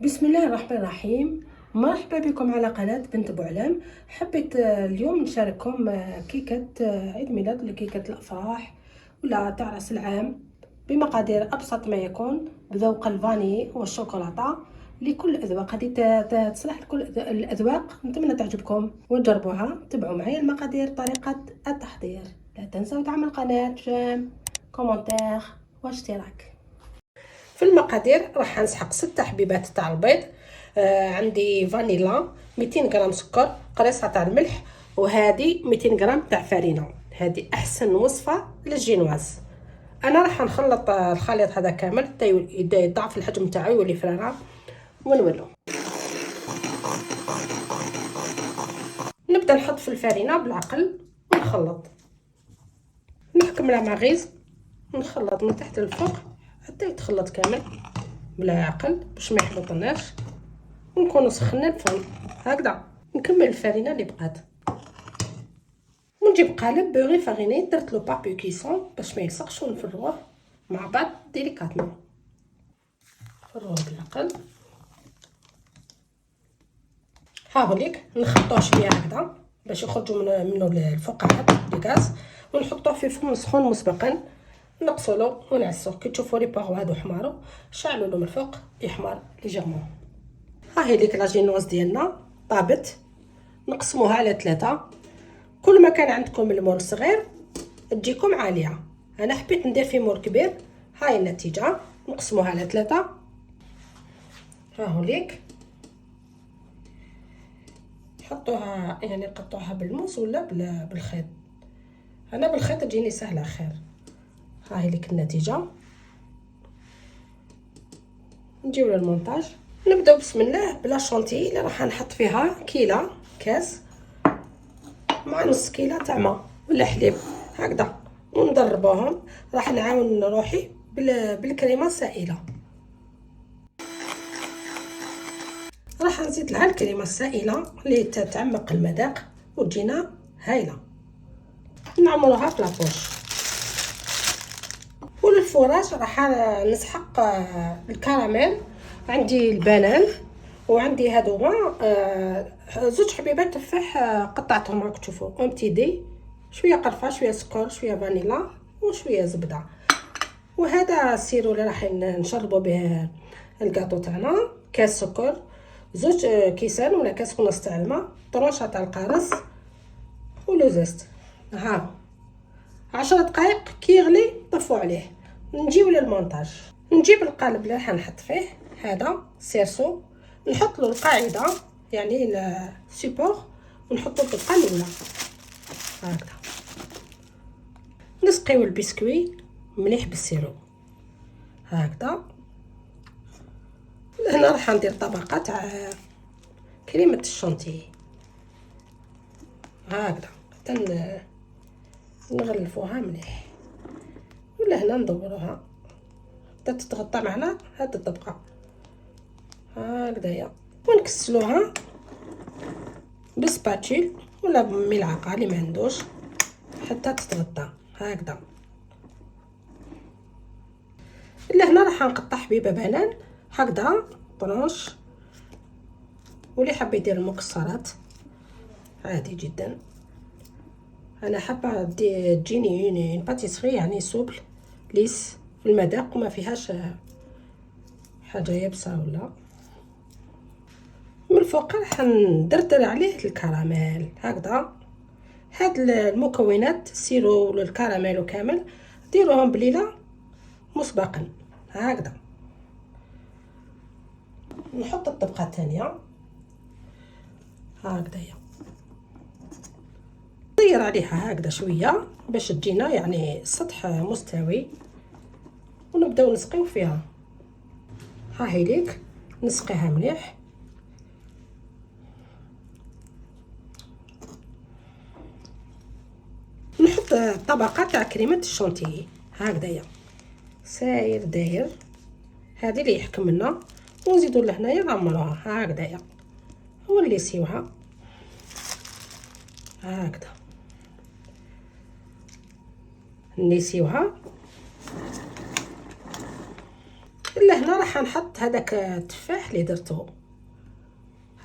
بسم الله الرحمن الرحيم. مرحبا بكم على قناة بنت بوعلام. حبيت اليوم نشارككم كيكة عيد ميلاد ولا كيكة الأفراح ولا تاع راس العام بمقادير أبسط ما يكون، بذوق الفاني والشوكولاتة لكل الأذواق. هذه تصلح لكل الأذواق. نتمنى تعجبكم وتجربوها. تبعوا معي المقادير، طريقة التحضير. لا تنسوا دعم القناة، جيم، كومنتير واشتراك. في المقادير راح نسحق 6 حبيبات تاع البيض. عندي فانيلا، 200 غرام سكر، قريصه تاع الملح، وهذه 200 غرام تاع فرينه. هذه احسن وصفه للجينواز. انا راح نخلط الخليط هذا كامل حتى يضاعف الحجم تاعو يولي فراره ونولو. نبدا نحط في الفرينه بالعقل ونخلط، نحكم على مغيز، نخلط من تحت للفوق حتى يتخلط كامل بلا عقل باش ما يحبطناش، ونكونوا سخنا الفرن هكذا. نكمل الفرينه اللي بقات ونجيب قالب بوغي فاريني، درت له بابي كيسون باش ما يلصقش، ونفروه مع بعض ديليكاتمون. نفروه بالعقل. هاهوليك نخلطوه شويه هكذا باش يخرجوا منه الفقاعات الغاز، ونحطوه في فم سخون مسبقا، نقصوا له ونعسوه. كي تشوفوا لي باغو هادو حماروا، شعلوا له من الفوق يحمر ليجيرمون. ها هي ديك لاجينوز ديالنا طابت. نقسموها على 3. كل ما كان عندكم المول صغير تجيكم عاليه، انا حبيت ندير في مول كبير. هاي النتيجه. نقسموها على 3. ها هو ليك حطوها، يعني قطعوها بالموس ولا بالخيط. انا بالخيط تجيني سهله خير. هاي ليك النتيجه. نجيو للمونتاج. نبداو بسم الله بلا شونتي اللي راح نحط فيها كيله كاس مع نص كيله تاع ماء ولا حليب هكذا، وندربوهم. راح نعاون روحي بالكريمه السائله. راح نزيد لها الكريمه السائله اللي تعمق المذاق وتجينا هايله. نعملوها في لابوش. وللفراش راح نسحق الكراميل. عندي البنان وعندي هادوما 2 حبيبات تفاح قطعتهم راكم تشوفوا اون بتي دي، شويه قرفه، شويه سكر، شويه فانيلا وشويه زبده. وهذا السيرو اللي راح نشربوا به الكاطو تاعنا. كاس سكر، 2 كيسان ولا كاس ونص تاع الماء، طروشه تاع القرص ولو زيت. ها 10 دقائق كي يغلي طفوا عليه. نجيو للمونتاج. نجيب القالب اللي راح نحط فيه هذا سيرسو، نحط له القاعده يعني السيبور، ونحطو الطبقه الاولى هكذا. نسقيو البسكوي مليح بالسيرو هكذا. هنا راح ندير طبقه تاع كريمه الشونتي هكذا حتى نغلفوها مليح، ولا هنا ندوروها حتى تتغطى معنا هاد الطبقه هكذايا، ونكسلوها بسباتشيل ولا بملعقه اللي ما عندوش حتى تتغطى هكذا. الا هنا راح نقطع حبيبه بنان هكذا طرونش، واللي حاب يدير المكسرات عادي جدا. انا حابه تجيني باتيسري يعني سوبل ليس في المذاق وما فيهاش حاجه يابسه ولا. من الفوق راح ندردر عليه الكراميل هكذا. هاد المكونات السيرو والكراميل وكامل ديروهم بليله مسبقا هكذا. نحط الطبقه الثانيه هكذايا، نطير عليها هكذا شويه باش تجينا يعني السطح مستوي، ونبداو نسقيو فيها. ها هي ليك نسقيها مليح. نحط طبقه تاع كريمه الشونتيي هكذايا ساير داير، هذه اللي يحكم لنا، ونزيدو لهنايا نعمروها هكذايا ونليسيوها هكذا. نليسيوها لهنا راح نحط هذاك التفاح اللي درتو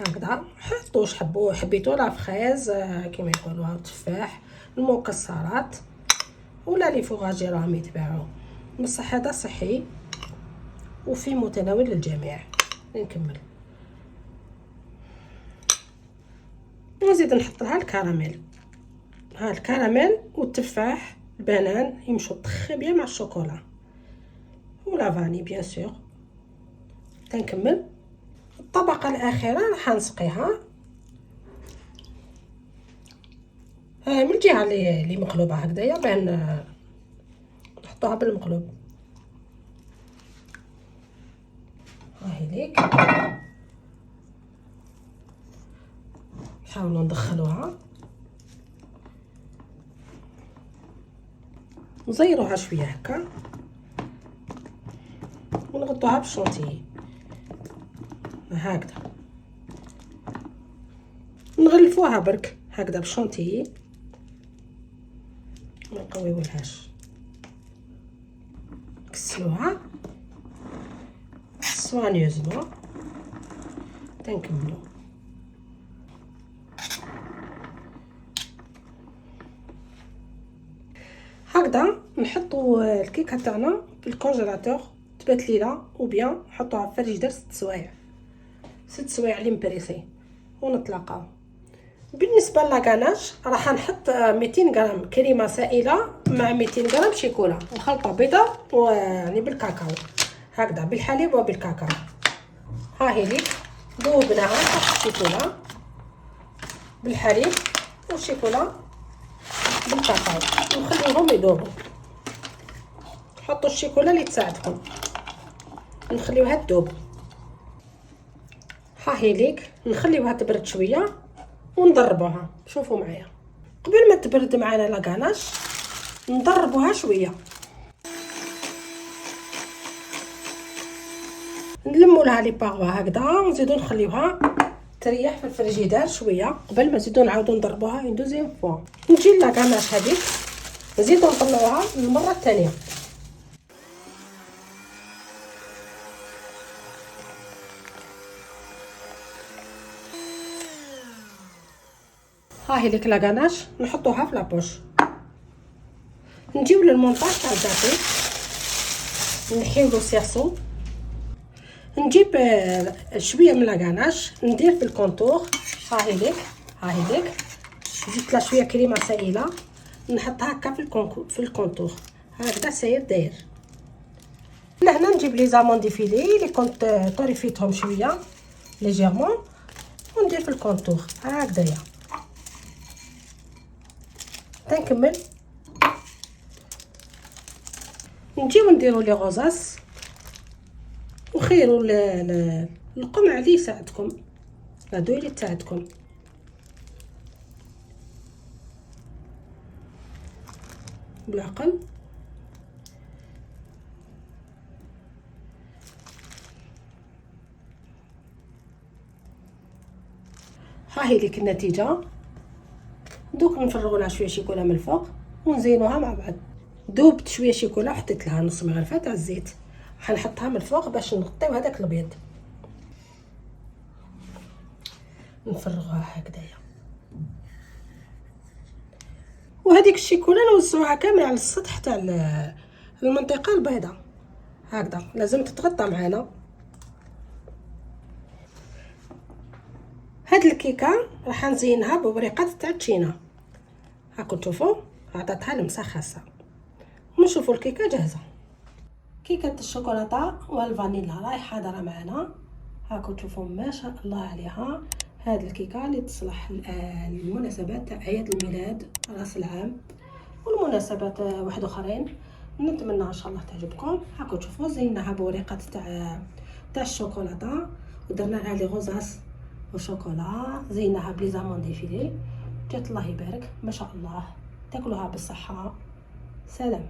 هكذا. حطوش حبيتو لا فخيز كيما يقولوها تفاح، المكسرات ولا لي فوغاجي راهم يتباعوا، بصح هذا صحي وفي متناول الجميع. نكمل ونزيد نحط لها الكراميل. ها الكراميل والتفاح البنان يمشوا طخ بيان مع الشوكولا ولا فاني بيان سور. تنكمل الطبقه الاخيره راح نسقيها من الجهه اللي مقلوبه هكذايا بان نحطوها بالمقلوب. هاهي ليك نحاولوا ندخلوها نزيروها شويه هكا ونغطوها بالشونتيي هكذا، نغلفوها برك هكذا بالشونتيي ما نقويولهاش، نكسلوها سوانيوزمون. تنكملو هكذا نحطو الكيكه تاعنا في الكونجيلاتور تبات ليله، وبيان نحطوها في الفريجيدير 6 سوايع 6 سوايع لي مبريسي ونطلقاو. بالنسبه لاكاناش راح نحط 200 غرام كريمه سائله مع 200 غرام شيكولا وخلطه بيضه ويعني بالكاكاو هكذا بالحليب وبالكاكاو. ها هي ليك ذوبناها الشيكولا بالحليب والشيكولا بالكاكاو ونخليهم يذوبوا. حطوا الشيكولا اللي تساعدكم، نخليوها تذوب. ها هي ليك نخليوها تبرد شويه ونضربوها. شوفوا معايا قبل ما تبرد معنا لاكاناش نضربوها شويه، نلموا لها لي باغوا هكذا ونزيدو نخليوها تريح في الفريجيدير شويه قبل ما نزيدو نعاودو نضربوها اون دوزيام فوا. نجي لاكاناش هذيك نزيدو نطلعوها للمره الثانيه. ها هي ليك لاكاناش نحطوها في لابوش. نجيو للمونطاج تاع الزاتي نحيو لو سيرسو، نجيب شويه من لاكاناش ندير في الكونتور. ها هي ليك زدت لها شويه كريمه سائله نحطها هكا في الكونتور هكذا ساير داير. لهنا نجيب لي زامون ديفيلي اللي كنت طريفيتهم شويه ليجيرمون وندير في الكونتور هكذايا. تنكمل نجيو نديرو لي غوزاس وخيروا القمع اللي يساعدكم، هادو اللي تساعدكم. بالعقل ها هي ليك النتيجه. دوك نفرغوا لها شويه شيكولا من الفوق ونزينوها مع بعض. ذوبت شويه شيكولا وحطيت لها نص مغرفه تاع الزيت، حنحطها من الفوق باش نغطيو هذاك الابيض. نفرغوها هكذايا وهذيك الشيكولا نوزعوها كامل على السطح تاع المنطقه البيضاء هكذا. لازم تتغطى معنا. هاد الكيكه راح نزينها بوريقات تاع التشينا. هاكم تشوفوا عطاتها لمسه خاصه. ونشوفوا الكيكه جاهزه. كيكه الشوكولاته والفانيلا راهي حاضره معنا. هاكم تشوفوا ما شاء الله عليها. هاد الكيكه اللي تصلح للمناسبات تاع اعياد الميلاد راس العام والمناسبات واحد اخرين. نتمنى ان شاء الله تعجبكم. هاكم تشوفوا زيناها بوريقات تاع الشوكولاته ودرنا لها لي غوزاس وشوكولا، زيناها بلي زامون ديفيلي. جات الله يبارك ما شاء الله. تاكلوها بالصحه. سلام.